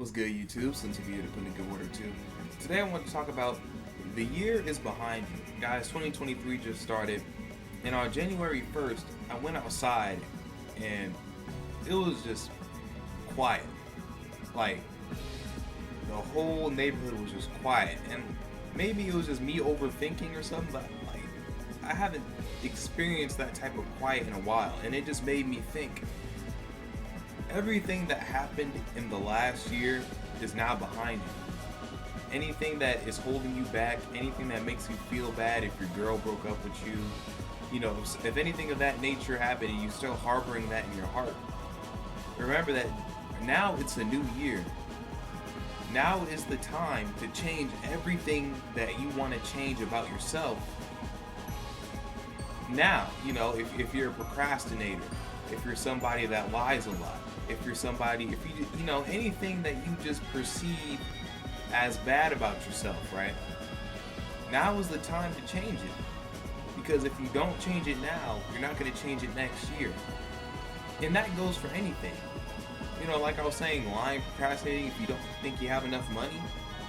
What's good, YouTube? SlimTv here to put in a good word or two. Today I want to talk about the year is behind you. Guys, 2023 just started, and on January 1st, I went outside, and it was just quiet. Like, the whole neighborhood was just quiet, and maybe it was just me overthinking or something, but like, I haven't experienced that type of quiet in a while, and it just made me think. Everything that happened in the last year is now behind you. Anything that is holding you back, anything that makes you feel bad if your girl broke up with you, if anything of that nature happened and you're still harboring that in your heart, remember that now it's a new year. Now is the time to change everything that you want to change about yourself. Now, if you're a procrastinator, if you're somebody that lies a lot, if you're somebody, if you anything that you just perceive as bad about yourself, right? Now is the time to change it. Because if you don't change it now, you're not going to change it next year. And that goes for anything. Like I was saying, lying, procrastinating, if you don't think you have enough money,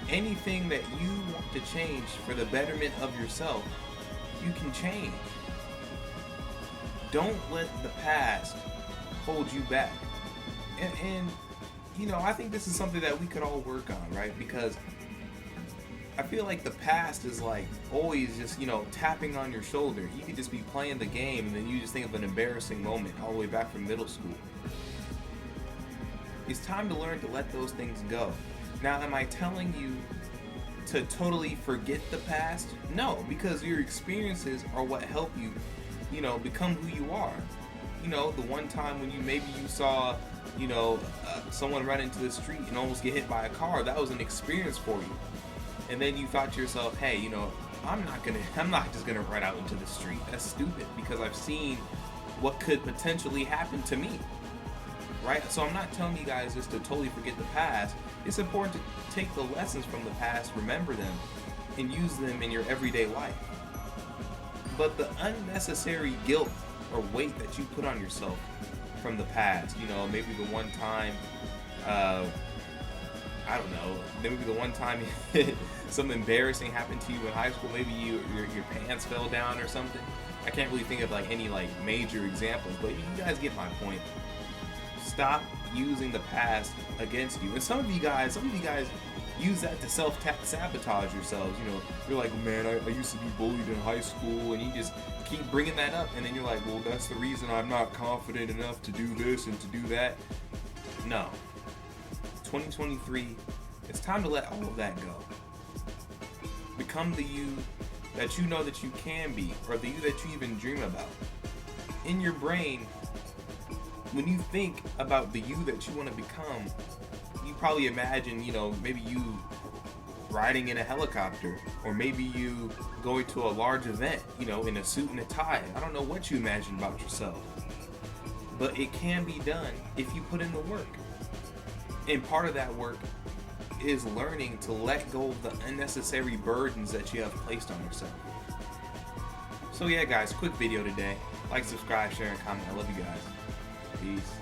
anything that you want to change for the betterment of yourself, you can change. Don't let the past hold you back. And I think this is something that we could all work on, right? Because I feel like the past is like always just, tapping on your shoulder. You could just be playing the game and then you just think of an embarrassing moment all the way back from middle school. It's time to learn to let those things go. Now, am I telling you to totally forget the past? No, because your experiences are what help you, become who you are. The one time when you saw, someone run into the street and almost get hit by a car, that was an experience for you. And then you thought to yourself, hey, I'm not just gonna run out into the street. That's stupid, because I've seen what could potentially happen to me. Right? So I'm not telling you guys just to totally forget the past. It's important to take the lessons from the past, remember them, and use them in your everyday life. But the unnecessary guilt or weight that you put on yourself from the past, maybe the one time, I don't know, maybe the one time something embarrassing happened to you in high school, maybe your pants fell down or something. I can't really think of any major examples, but you guys get my point. Stop using the past against you. And some of you guys use that to self-sabotage yourselves. You're like, man, I used to be bullied in high school, and you just keep bringing that up, and then you're like, well, that's the reason I'm not confident enough to do this and to do that. No. 2023, it's time to let all of that go. Become the you that you know that you can be, or the you that you even dream about. In your brain, when you think about the you that you want to become, you probably imagine, maybe you riding in a helicopter, or maybe you going to a large event, in a suit and a tie. I don't know what you imagine about yourself, but it can be done if you put in the work. And part of that work is learning to let go of the unnecessary burdens that you have placed on yourself. So yeah, guys, quick video today. Like, subscribe, share, and comment. I love you guys. Peace.